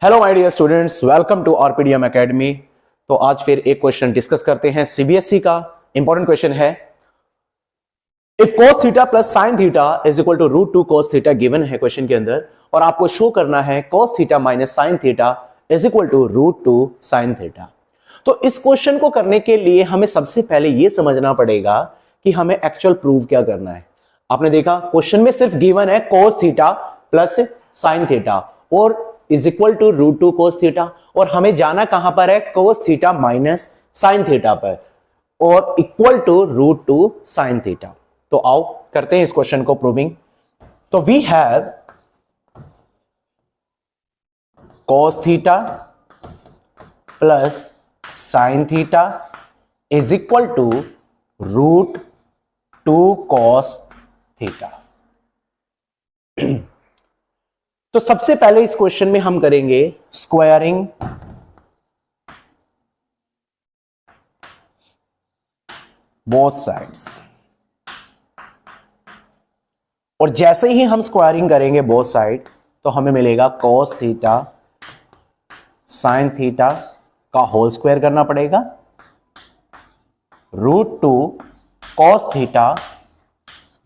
Hello my dear students, welcome to RPDM academy. तो आज फिर एक क्वेश्चन डिस्कस करते हैं सीबीएसई का। इंपॉर्टेंट क्वेश्चन है, if cos theta plus sin theta is equal to √2 cos theta given है क्वेश्चन के अंदर, और आपको शो करना है cos theta minus sin theta is equal to √2 sin theta. तो इस क्वेश्चन को करने के लिए हमें सबसे पहले यह समझना पड़ेगा कि हमें एक्चुअल प्रूव क्या करना है। आपने देखा क्वेश्चन में सिर्फ गिवन है cos theta plus sin theta और is equal to √2 cos theta, और हमें जाना कहां पर है, cos theta minus sin theta पर, और इक्वल टू √2 sin थीटा। तो आओ करते हैं इस क्वेश्चन को प्रूविंग। तो we have cos theta plus sin theta is equal to √2 cos theta. तो सबसे पहले इस क्वेश्चन में हम करेंगे स्क्वायरिंग बोथ साइड्स, और जैसे ही हम स्क्वायरिंग करेंगे बोथ साइड तो हमें मिलेगा cos थीटा sin थीटा का होल स्क्वायर करना पड़ेगा, √2 cos थीटा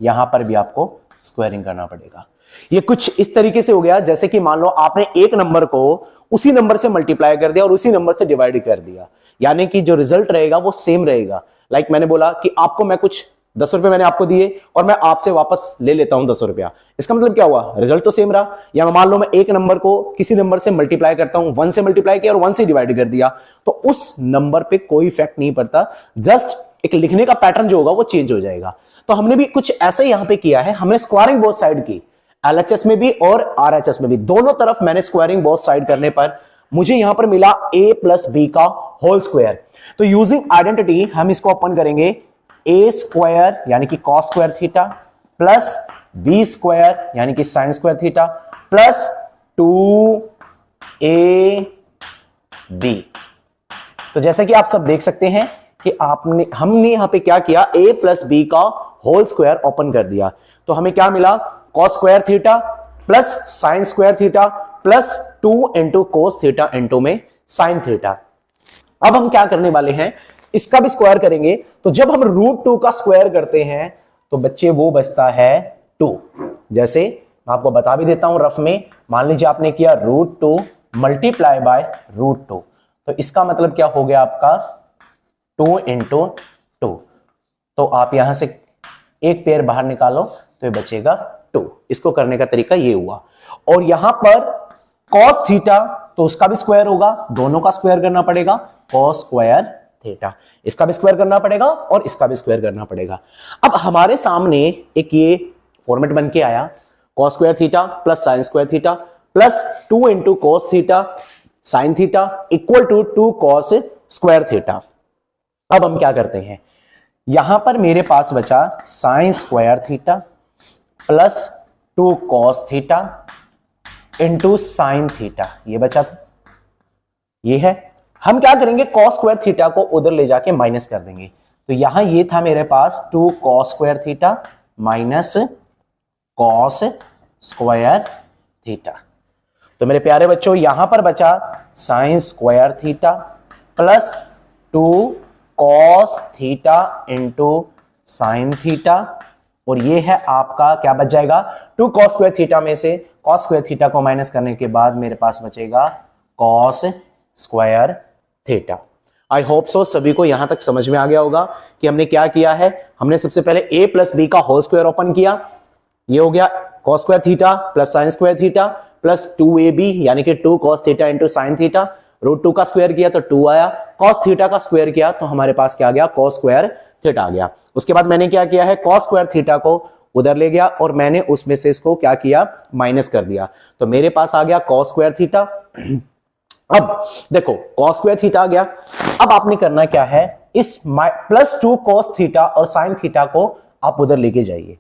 यहां पर भी आपको स्क्वायरिंग करना पड़ेगा। ये कुछ इस तरीके से हो गया जैसे कि मान लो आपने एक नंबर को उसी नंबर से मल्टीप्लाई कर दिया और उसी नंबर से डिवाइड कर दिया, यानी कि जो रिजल्ट रहेगा वो सेम रहेगा। लाइक मैंने बोला कि आपको मैं कुछ 10 रुपए मैंने आपको दिए और मैं आपसे वापस ले लेता हूं 10 रुपया, इसका मतलब क्या हुआ, रिजल्ट तो सेम रहा। या मान लो मैं एक नंबर को किसी नंबर से मल्टीप्लाई करता हूं, 1 से मल्टीप्लाई किया और 1 से डिवाइड कर दिया, तो उस नंबर पे कोई इफेक्ट नहीं पड़ता, जस्ट एक लिखने का पैटर्न जो होगा वो चेंज हो जाएगा। तो हमने भी कुछ ऐसे यहां पे किया है, हमने स्क्वायरिंग बोथ साइड की, एलएचएस में भी और आरएचएस में भी, दोनों तरफ मैंने स्क्वायरिंग बोथ साइड करने पर मुझे यहां पर मिला a प्लस बी का होल स्क्वायर। तो यूजिंग आइडेंटिटी हम इसको ओपन करेंगे, a स्क्वायर यानी कि cos square theta plus b square यानी कि sin square theta plus 2ab। तो जैसे कि आप सब देख सकते हैं कि हमने यहां पे क्या किया, a प्लस बी का होल स्क्वायर ओपन कर दिया, तो हमें क्या मिला, cos square theta plus sin square theta plus 2 into cos theta into में sin थीटा। अब हम क्या करने वाले हैं, इसका भी स्क्वायर करेंगे। तो जब हम √2 का स्क्वायर करते हैं तो बच्चे वो बचता है 2। जैसे मैं आपको बता भी देता हूं रफ में, मान लीजिए आपने किया √2 मल्टीप्लाई बाय √2, तो इसका मतलब क्या हो गया आपका 2 इंटू 2। तो आप यहां से एक पेयर बाहर निकालो तो ये बचेगा 2। इसको करने का तरीका ये हुआ। और यहां पर cos थीटा तो उसका भी स्क्वायर होगा, दोनों का स्क्वायर करना पड़ेगा, cos स्क्वायर थीटा, इसका भी स्क्वायर करना पड़ेगा और इसका भी स्क्वायर करना पड़ेगा। अब हमारे सामने एक ये फॉर्मेट बन के आया, cos square theta plus sin square theta plus 2 into cos theta sin theta equal to 2 cos square theta. अब हम क्या करते हैं, यहां पर मेरे पास बचा sin square theta plus 2 cos theta into sin theta, ये बचा था, ये है। हम क्या करेंगे, cos स्क्वायर थीटा को उधर ले जाके माइनस कर देंगे, तो यहां ये था मेरे पास 2 cos square theta minus cos square theta. तो मेरे प्यारे बच्चों यहां पर बचा sin square theta plus 2 cos theta into sin theta, और ये है आपका क्या बच जाएगा, 2 cos स्क्वायर थीटा में से cos स्क्वायर थीटा को माइनस करने के बाद मेरे पास बचेगा cos square theta. I hope so सभी को यहां तक समझ में आ गया होगा कि हमने क्या किया है। हमने सबसे पहले a प्लस बी का होल स्क्वायर ओपन किया, ये हो गया cos square theta plus sin square theta plus 2ab यानी कि 2 cos theta into sin theta, √2 का स्क्वायर किया तो 2 आया, cos थीटा का स्क्वायर किया तो हमारे पास क्या आ गया, cos स्क्वायर थीटा आ गया। उसके बाद मैंने क्या किया है, cos स्क्वायर थीटा को उधर ले गया और मैंने उसमें से इसको क्या किया, माइनस कर दिया, तो मेरे पास आ गया cos स्क्वायर थीटा। अब देखो cos स्क्वायर थीटा आ गया। अब आपने करना क्या है, इस प्लस 2 cos थीटा और sin थीटा को आप उधर लेके जाइए,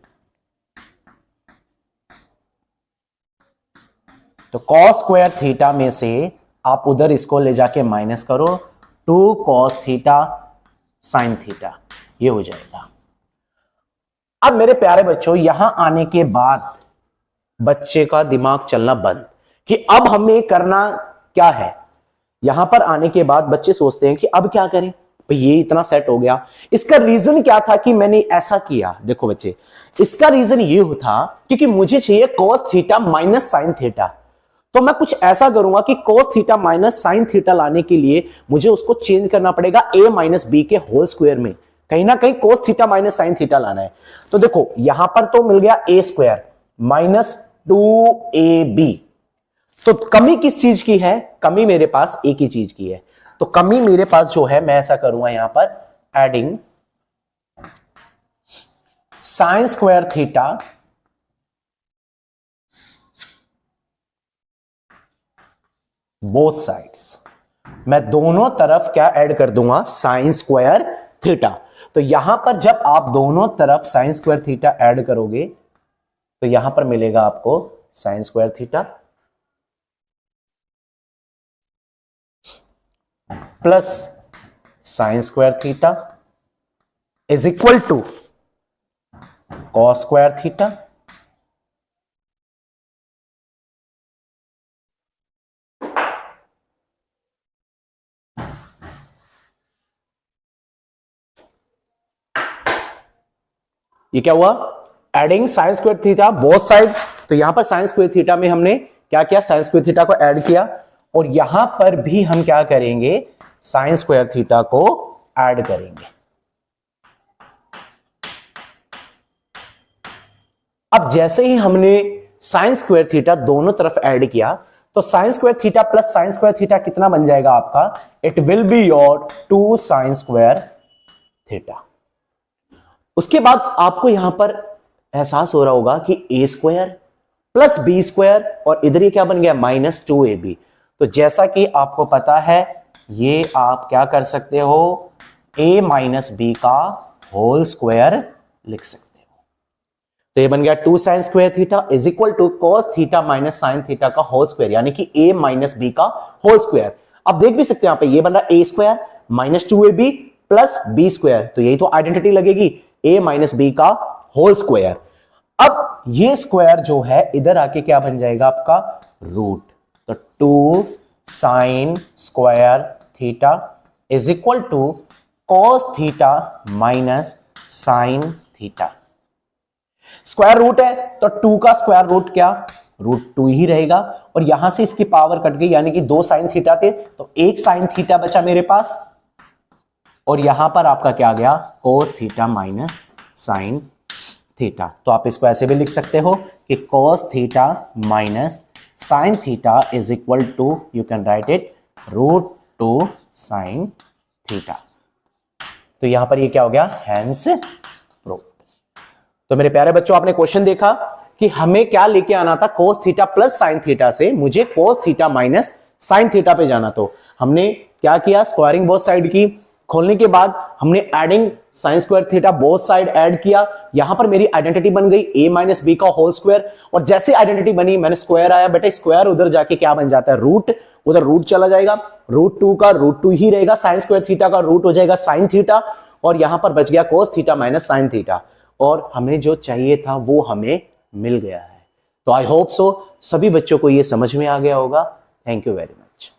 तो cos स्क्वायर थीटा में से आप उधर इसको ले जाके माइनस करो, 2 cos थीटा sin थीटा, ये हो जाएगा। अब मेरे प्यारे बच्चों यहां आने के बाद बच्चे का दिमाग चलना बंद कि अब हमें करना क्या है। यहां पर आने के बाद बच्चे सोचते हैं कि अब क्या करें, भाई ये इतना सेट हो गया। इसका रीजन क्या था कि मैंने ऐसा किया, देखो बच्चे, इसका रीजन ये था क्योंकि मुझे चाहिए cos theta minus sine theta. तो मैं कुछ ऐसा करूंगा कि cos theta minus sine theta लाने के लिए मुझे उसको चेंज करना पड़ेगा a माइनस बी के होल स्क्वायर में, कहीं ना कहीं cos theta minus sine theta लाना है। तो देखो यहां पर तो मिल गया a स्क्वायर माइनस 2ab। तो कमी किस चीज की है, कमी मेरे पास एक ही चीज की है। तो कमी मेरे पास जो है मैं ऐसा करूंगा यहां पर adding sine square theta both sides. मैं दोनों तरफ क्या ऐड कर दूंगा, साइन स्क्वायर थीटा। तो यहां पर जब आप दोनों तरफ साइन स्क्वायर थीटा ऐड करोगे तो यहां पर मिलेगा आपको sine square theta plus sine square theta is equal to cos square theta. ये क्या हुआ, adding sine square theta both side. तो यहां पर साइन स्क्वायर थीटा में हमने क्या किया, साइन स्क्वायर थीटा को ऐड किया, और यहां पर भी हम क्या करेंगे, साइन स्क्वायर थीटा को ऐड करेंगे। अब जैसे ही हमने साइन स्क्वायर थीटा दोनों तरफ ऐड किया तो sign square theta plus sine square theta कितना बन जाएगा आपका, it will be your 2 sine square theta. उसके बाद आपको यहां पर एहसास हो रहा होगा कि a square plus B square और इधर ये क्या बन गया माइनस 2ab। तो जैसा कि आपको पता है ये आप क्या कर सकते हो, a माइनस बी का होल स्क्वायर लिख सकते हो। तो ये बन गया 2 sine square theta is equal to cos theta minus sine theta का होल स्क्वायर, यानी कि a माइनस बी का होल स्क्वायर। आप देख भी सकते हैं यहां पे ये बन रहा a square minus 2ab plus B square, तो यही तो आइडेंटिटी लगेगी a माइनस बी का होल स्क्वायर। अब ये स्क्वायर जो है इधर आके क्या बन जाएगा आपका रूट। तो 2 sine square theta is equal to cos theta minus sine theta. Square root है तो 2 का स्क्वायर रूट क्या, रूट 2 ही रहेगा, और यहां से इसकी पावर कट गई, यानी कि 2 साइन थीटा थे तो 1 साइन थीटा बचा मेरे पास, और यहां पर आपका क्या गया cos theta minus sine theta. तो आप इसको ऐसे भी लिख सकते हो कि cos theta minus sine theta is equal to, you can write it root 2 sine theta. तो यहां पर ये क्या हो गया, हैंस प्रूव्ड। तो मेरे प्यारे बच्चों आपने क्वेश्चन देखा कि हमें क्या लेके आना था, cos theta plus sine theta से मुझे cos theta minus sine theta पे जाना। तो हमने क्या किया, स्क्वायरिंग बोथ साइड की, खोलने के बाद हमने adding sine square theta both side add किया। यहां पर मेरी आइडेंटिटी बन गई a माइनस बी का होल स्क्वायर, और जैसे आइडेंटिटी बनी मैंने स्क्वायर आया, बेटा स्क्वायर उधर जाके क्या बन जाता है रूट, उधर रूट चला जाएगा, रूट 2 का रूट 2 ही रहेगा, साइन स्क्वायर थीटा का रूट हो जाएगा साइन थीटा, और यहां पर बच गया cos theta minus sine theta, और हमें जो चाहिए था वो हमें मिल गया है। तो आई होप सो सभी बच्चों को ये समझ में आ गया होगा। Thank you very much.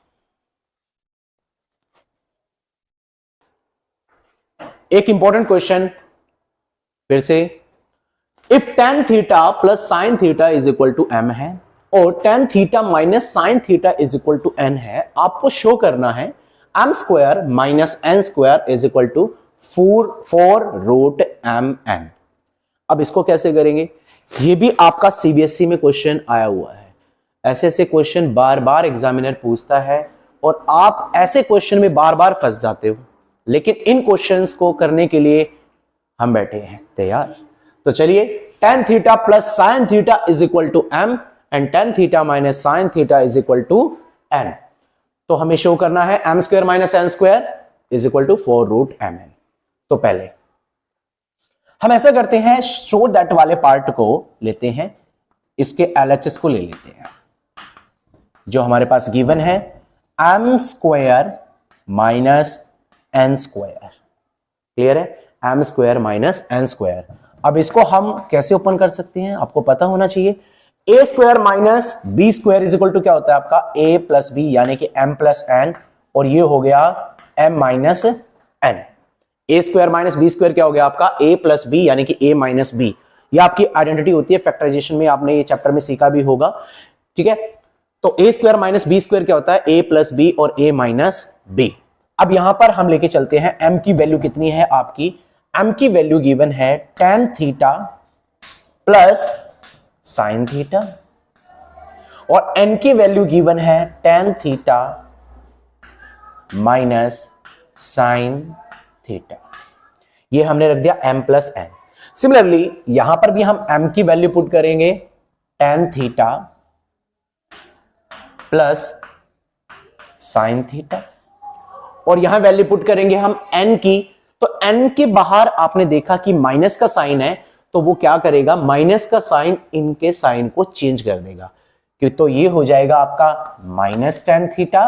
एक इंपॉर्टेंट क्वेश्चन फिर से, if tan theta plus sine theta is equal to m है और tan theta minus sine theta is equal to n है, आपको शो करना है m square minus n square is equal to 4 root mn। अब इसको कैसे करेंगे, ये भी आपका सीबीएसई में क्वेश्चन आया हुआ है। ऐसे ऐसे क्वेश्चन बार बार एग्जामिनर पूछता है और आप ऐसे क्वेश्चन में बार बार फंस जाते हो, लेकिन इन क्वेश्चंस को करने के लिए हम बैठे हैं तैयार। तो चलिए, tan theta plus sine theta is equal to m and tan theta minus sine theta is equal to n। तो हमें शो करना है m square minus n square is equal to 4 root mn। तो पहले हम ऐसा करते हैं, शो दैट वाले पार्ट को लेते हैं, इसके LHS को ले लेते हैं, जो हमारे पास गिवन है m square minus n square. Clear है, m square minus n square. अब इसको हम कैसे ओपन कर सकते हैं, आपको पता होना चाहिए। A square minus B square is equal to क्या होता है आपका ए प्लस बी, यानी कि एम प्लस एन, और ये हो गया एम माइनस एन। ए स्क्वायर माइनस बी स्क्वायर क्या हो गया आपका ए प्लस बी, यानी कि ए माइनस बी। ये आपकी आइडेंटिटी होती है फैक्टराइजेशन में, आपने ये चैप्टर में सीखा भी होगा, ठीक है। तो ए स्क्वायर माइनस बी स्क्वायर क्या होता है ए प्लस बी और ए माइनस बी। अब यहां पर हम लेके चलते हैं एम की वैल्यू कितनी है आपकी, एम की वैल्यू गिवन है tan theta plus sine theta, और एन की वैल्यू गिवन है tan theta minus sine theta. ये हमने रख दिया m प्लस एन। सिमिलरली यहां पर भी हम m की वैल्यू पुट करेंगे tan theta plus sine theta, और यहां वैल्यू पुट करेंगे हम n की। तो n के बाहर आपने देखा कि माइनस का साइन है, तो वो क्या करेगा, माइनस का साइन इनके साइन को चेंज कर देगा, क्यों, तो ये हो जाएगा आपका माइनस tan थीटा,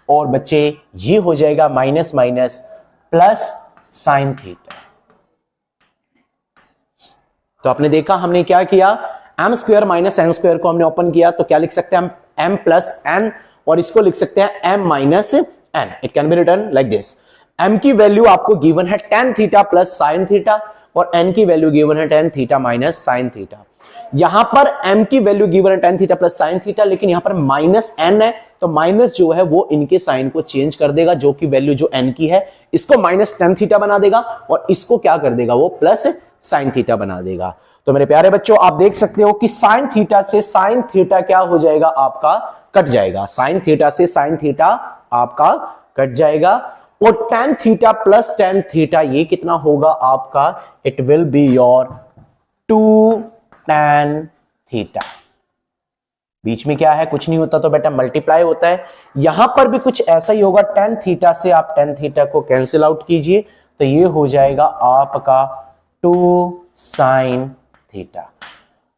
और बच्चे ये हो जाएगा minus minus plus sine theta. तो आपने देखा हमने क्या किया, M square minus N square को हमने ओपन किया, तो क्या लिख सकते हैं हम एम प्लस एन, और इसको लिख सकते हैं M minus N. It can be written like this. एम की वैल्यू आपको गिवन है tan theta plus sine theta, और एन की वैल्यू गिवन है tan theta minus sine theta. यहां पर m की वैल्यू गिवन है tan theta plus sine theta, लेकिन यहां पर माइनस n है, तो माइनस जो है वो इनके साइन को चेंज कर देगा, जो कि वैल्यू जो n की है इसको माइनस tan थीटा बना देगा, और इसको क्या कर देगा वो प्लस साइन थीटा बना देगा। तो मेरे प्यारे बच्चों आप देख सकते हो कि साइन थीटा से साइन थीटा क्या हो जाएगा आपका, कट जाएगा। साइन थीटा से साइन थीटा आपका कट जाएगा, और tan theta plus tan theta ये कितना होगा आपका, it will be your 2 tan theta. बीच में क्या है, कुछ नहीं होता तो बेटा मल्टीप्लाई होता है। यहां पर भी कुछ ऐसा ही होगा, tan थीटा से आप tan थीटा को कैंसिल आउट कीजिए, तो ये हो जाएगा आपका 2 sin थीटा।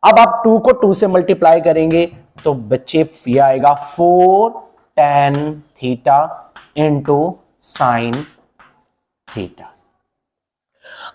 अब आप 2 को 2 से मल्टीप्लाई करेंगे तो बच्चे ये आएगा 4 tan theta into sine theta.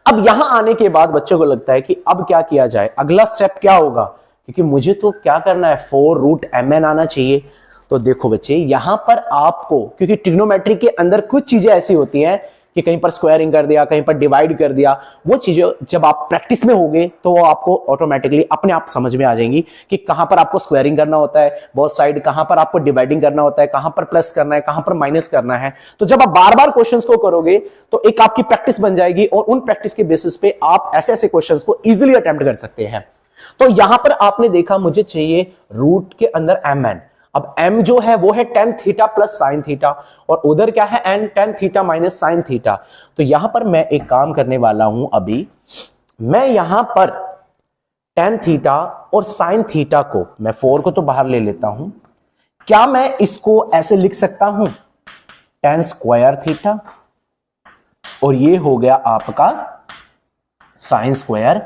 अब यहां आने के बाद बच्चों को लगता है कि अब क्या किया जाए, अगला स्टेप क्या होगा, क्योंकि मुझे तो क्या करना है 4√mn आना चाहिए। तो देखो बच्चे यहां पर आपको, क्योंकि ट्रिग्नोमेट्री के अंदर कुछ चीजें ऐसी होती हैं कि कहीं पर स्क्वायरिंग कर दिया, कहीं पर डिवाइड कर दिया, वो चीजें जब आप प्रैक्टिस में होगे तो वो आपको ऑटोमेटिकली अपने आप समझ में आ जाएंगी कि कहां पर आपको स्क्वायरिंग करना होता है बोथ साइड, कहां पर आपको डिवाइडिंग करना होता है, कहां पर प्लस करना है, कहां पर माइनस करना है। तो जब आप बार बार क्वेश्चंस को करोगे तो एक आपकी प्रैक्टिस बन जाएगी, और उन प्रैक्टिस के बेसिस पे आप ऐसे ऐसे क्वेश्चंस को इजीली अटेम्प्ट कर सकते हैं। तो यहां पर आपने देखा मुझे चाहिए रूट के अंदर mn। अब m जो है वो है tan theta plus sine theta, और उधर क्या है n tan theta minus sine theta. तो यहां पर मैं एक काम करने वाला हूं, अभी मैं यहां पर tan थीटा और साइन थीटा को, मैं 4 को तो बाहर ले लेता हूं, क्या मैं इसको ऐसे लिख सकता हूं tan स्क्वायर थीटा, और ये हो गया आपका साइन स्क्वायर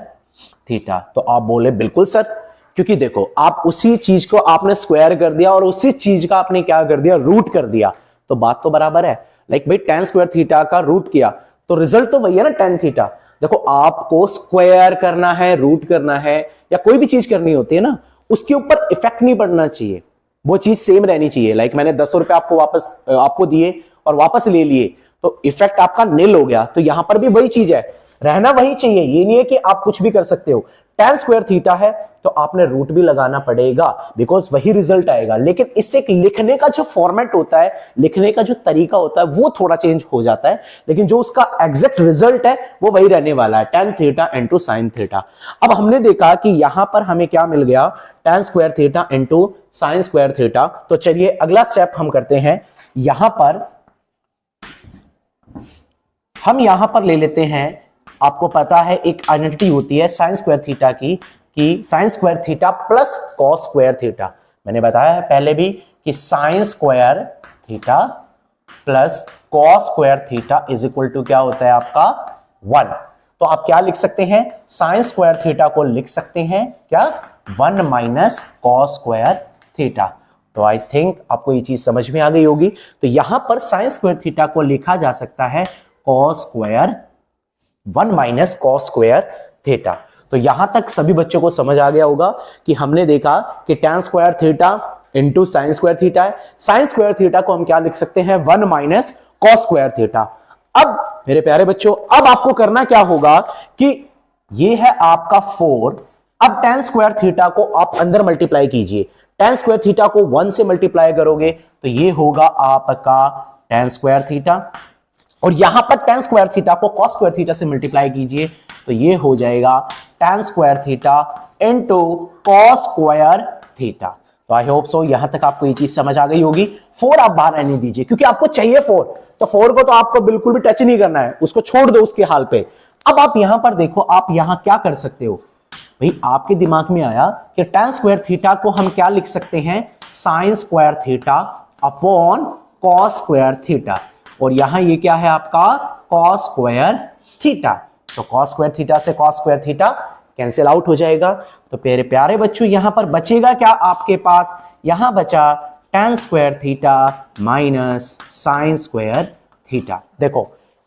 थीटा। तो आप बोले बिल्कुल सर, क्योंकि देखो आप उसी चीज को आपने स्क्वायर कर दिया और उसी चीज का आपने क्या कर दिया, रूट कर दिया, तो बात तो बराबर है। लाइक भाई tan स्क्वायर थीटा का रूट किया तो रिजल्ट तो वही है ना tan थीटा। देखो आपको स्क्वायर करना है, रूट करना है, या कोई भी चीज करनी होती है ना, उसके ऊपर इफेक्ट नहीं पड़ना चाहिए, वो चीज सेम रहनी चाहिए। लाइक मैंने 10 रुपए आपको दिए और वापस ले लिए, तो इफेक्ट आपका नील हो गया। तो यहां पर भी वही चीज है, रहना वही चाहिए। ये नहीं है कि आप कुछ भी कर सकते हो। tan स्क्वायर थीटा है तो आपने रूट भी लगाना पड़ेगा, बिकॉज वही रिजल्ट आएगा। लेकिन इससे लिखने का जो फॉर्मेट होता है, लिखने का जो तरीका होता है, वो थोड़ा चेंज हो जाता है, लेकिन जो उसका एग्जैक्ट रिजल्ट है वो वही रहने वाला है, tan theta into sine theta. अब हमने देखा कि यहां पर हमें क्या मिल गया, tan square theta into sine square theta. तो चलिए अगला स्टेप हम करते हैं। यहां पर हम ले लेते हैं, आपको पता है एक आइडेंटिटी होती है साइन स्क्वायर थीटा की, कि sine square theta plus cos square theta. मैंने बताया है पहले भी कि sine square theta plus cos square theta is equal to क्या होता है आपका 1। तो आप क्या लिख सकते हैं, साइन स्क्वायर थीटा को लिख सकते हैं क्या 1 माइनस कॉस स्क्वायर थीटा। तो आई थिंक आपको ये चीज समझ में आ गई होगी। तो यहां पर साइन स्क्वायर थीटा को लिखा जा सकता है cos square 1 minus cos square theta. तो यहां तक सभी बच्चों को समझ आ गया होगा कि हमने देखा कि tan square theta into sine square theta है। साइन स्क्वायर थीटा को हम क्या लिख सकते हैं, 1 माइनस कॉस स्क्वायर थीटा। अब मेरे प्यारे बच्चों, अब आपको करना क्या होगा कि ये है आपका 4, अब tan स्क्वायर थीटा को आप अंदर मल्टीप्लाई कीजिए। tan स्क्वायर थीटा को 1 से मल्टीप्लाई करोगे तो ये होगा आपका tan स्क्वायर थीटा, और यहां पर tan स्क्वायर थीटा को cos स्क्वायर थीटा से मल्टीप्लाई कीजिए तो ये हो जाएगा tan square theta into cos square theta. तो आई होप सो यहां तक आपको ये चीज समझ आ गई होगी। 4 आप बाहर आने दीजिए क्योंकि आपको चाहिए 4, तो 4 को तो आपको बिल्कुल भी टच नहीं करना है, उसको छोड़ दो उसके हाल पे। अब आप यहां पर देखो, आप यहां क्या कर सकते हो भाई, आपके दिमाग में आया कि tan स्क्वायर थीटा को हम क्या लिख सकते हैं, sin square theta upon cos square theta, और यहां ये क्या है आपका cos स्क्वायर थीटा। तो cos स्क्वायर थीटा से cos square theta cancel out हो जाएगा। तो मेरे प्यारे बच्चों यहां पर बचेगा क्या आपके पास, यहां बचा tan square theta minus sin square theta. देखो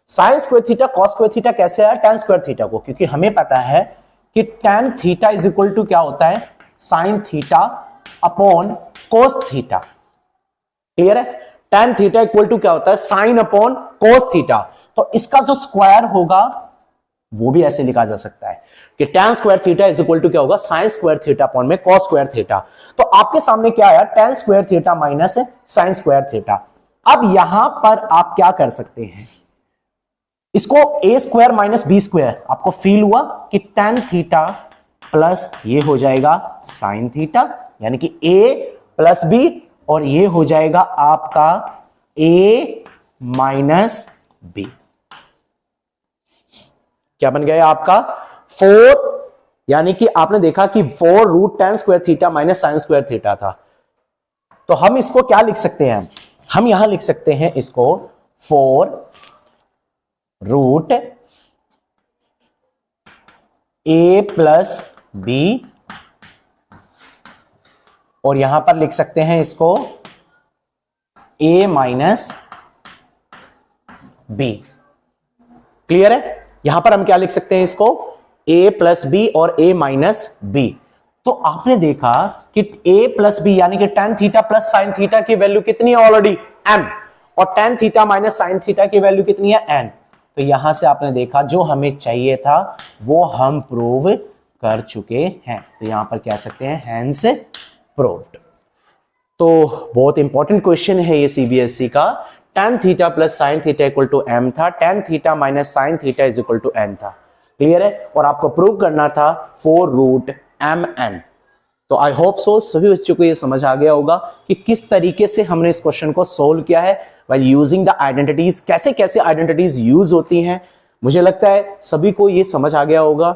sin square theta cos square theta कैसे आया tan स्क्वायर थीटा को, क्योंकि हमें पता है कि tan theta is equal to क्या होता है, sin theta upon cos theta. Clear है, tan थीटा इक्वल टू क्या होता है, sin अपॉन cos थीटा। तो इसका जो स्क्वायर होगा वो भी ऐसे लिखा जा सकता है कि tan square theta is equal to क्या होगा, sin स्क्वायर थीटा अपॉन में cos स्क्वायर थीटा। तो आपके सामने क्या आया, tan square theta minus sin square theta. अब यहां पर आप क्या कर सकते हैं, इसको a square minus b square, आपको फील हुआ कि tan थीटा प्लस ये हो जाएगा sin थीटा, यानी कि a प्लस b, और ये हो जाएगा आपका a माइनस b। क्या बन गया आपका 4, यानी कि आपने देखा कि 4 root tan square theta minus sin square theta था। तो हम इसको क्या लिख सकते हैं, हम यहां लिख सकते हैं इसको 4 रूट a प्लस b, और यहां पर लिख सकते हैं इसको a माइनस b। क्लियर है, यहां पर हम क्या लिख सकते हैं इसको a प्लस बी और a माइनस बी। तो आपने देखा कि a प्लस बी यानी कि tan theta plus sin theta की वैल्यू कितनी है ऑलरेडी m, और tan theta minus sin theta की वैल्यू कितनी है n। तो यहां से आपने देखा जो हमें चाहिए था वो हम प्रूव कर चुके हैं। तो यहां पर कह सकते हैं हेंस प्रूव्ड। तो बहुत इंपॉर्टेंट क्वेश्चन है ये सीबीएसई का। tan theta plus sin theta equal to m था, tan theta minus sin theta is equal to n था। क्लियर है, और आपको प्रूव करना था 4 रूट mn। तो आई होप सो सभी बच्चों को ये समझ आ गया होगा कि किस तरीके से हमने इस क्वेश्चन को सोल्व किया है व्हाइल यूजिंग द आइडेंटिटीज, कैसे कैसे आइडेंटिटीज यूज होती हैं। मुझे लगता है सभी को ये समझ आ गया होगा।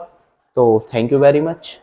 तो थैंक यू वेरी मच।